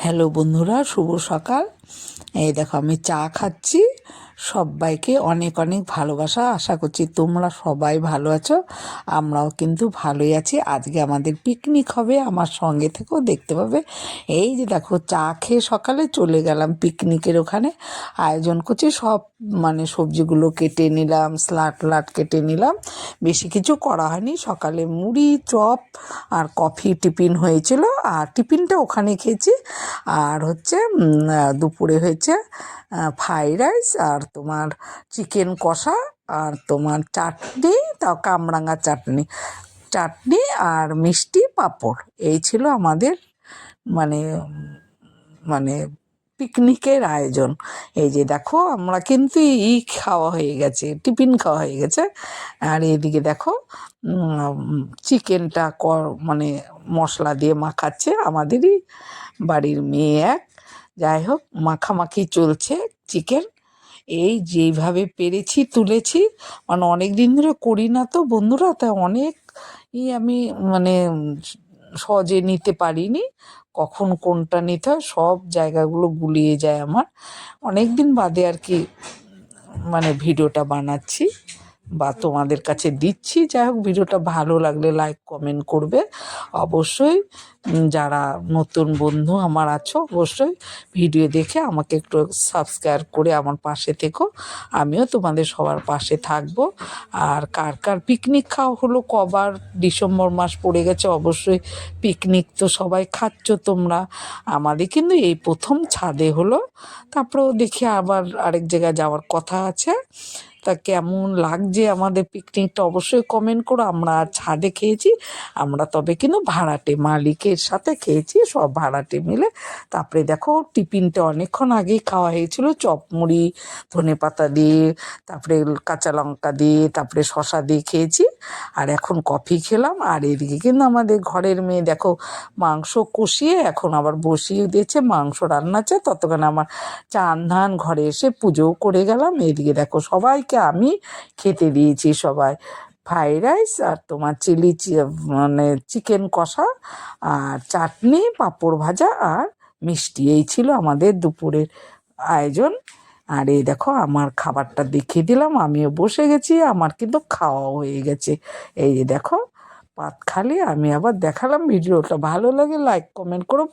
Hello বন্ধুরা, শুভ সকাল। এই দেখো আমি চা খাচ্ছি। সবাইকে অনেক অনেক ভালোবাসা। আশা করছি তোমরা সবাই ভালো আছো, আমরাও কিন্তু ভালোই আছি। আজকে আমাদের পিকনিক হবে, আমার সঙ্গে থেকেও দেখতে পাবে। এই যে দেখো চা খেয়ে সকালে চলে গেলাম পিকনিকের ওখানে। আয়োজন করছি সব, মানে সবজিগুলো কেটে নিলাম, স্লাট কেটে নিলাম। বেশি কিছু করা হয়নি। সকালে মুড়ি, চপ আর কফি টিফিন হয়েছিল, আর টিফিনটা ওখানে খেয়েছি। আর হচ্ছে দুপুরে হয়েছে ফ্রাইড রাইস আর তোমার চিকেন কষা আর তোমার চাটনি, তাও কামরাঙা চাটনি চাটনি আর মিষ্টি পাঁপড়। এই ছিল আমাদের মানে মানে পিকনিকের আয়োজন। এই যে দেখো আমরা কিন্তু খাওয়া হয়ে গেছে, টিফিন খাওয়া হয়ে গেছে। আর এদিকে দেখো চিকেনটা মানে মশলা দিয়ে মাখাচ্ছে আমাদেরই বাড়ির মেয়ে এক। যাই হোক, মাখামাখি চলছে চিকেন। এই যেইভাবে পেরেছি তুলেছি, মানে অনেক দিন ধরে করি না তো বন্ধুরা, তাই অনেক আমি মানে সহজে নিতে পারিনি। কখন কোনটা নিতে হয় সব জায়গাগুলো গুলিয়ে যায় আমার। অনেক দিন বাদে আর কি মানে ভিডিওটা বানাচ্ছি বা তোমাদের কাছে দিচ্ছি। যাই হোক, ভিডিওটা ভালো লাগলে লাইক কমেন্ট করবে অবশ্যই। যারা নতুন বন্ধু আমার আছো, অবশ্যই ভিডিও দেখে আমাকে একটু সাবস্ক্রাইব করে আমার পাশে থেকো। আমিও তোমাদের সবার পাশে থাকবো। আর কার কার পিকনিক খাওয়া হলো কবার, ডিসেম্বর মাস পড়ে গেছে, অবশ্যই পিকনিক তো সবাই খাচ্ছ তোমরা। আমাদের কিন্তু এই প্রথম ছাদে হলো, তারপরেও দেখি আবার আরেক জায়গায় যাওয়ার কথা আছে। তা কেমন লাগছে আমাদের পিকনিকটা অবশ্যই কমেন্ট করো। আমরা ছাদে খেয়েছি, আমরা তবে কিন্তু ভাড়াটে মালিকের সাথে খেয়েছি, সব ভাড়াটে মিলে। তারপরে দেখো টিফিনটা অনেকক্ষণ আগেই খাওয়া হয়েছিল, চপ মুড়ি ধনে পাতা দিয়ে, তারপরে কাঁচা লঙ্কা দিয়ে, তারপরে শশা দিয়ে খেয়েছি। আর এখন কফি খেলাম। আর এদিকে কিন্তু আমাদের ঘরের মেয়ে দেখো মাংস কষিয়ে এখন আবার বসিয়ে দিয়েছে, মাংস রান্না আছে। ততক্ষণে আমার চান ধান ঘরে এসে পুজোও করে গেলাম। এদিকে দেখো সবাইকে আমি খেতে দিয়েছি, সবাই ফ্রাইড রাইস আর তোমার মানে চিকেন কষা আর চাটনি, পাঁপড় ভাজা আর মিষ্টি। এই ছিল আমাদের দুপুরের আয়োজন। আর এই দেখো আমার খাবারটা দেখিয়ে দিলাম, আমিও বসে গেছি, আমার কিন্তু খাওয়াও হয়ে গেছে। এই যে দেখো পাত খালি, আমি আবার দেখালাম। ভিডিওটা ভালো লাগে লাইক কমেন্ট করো।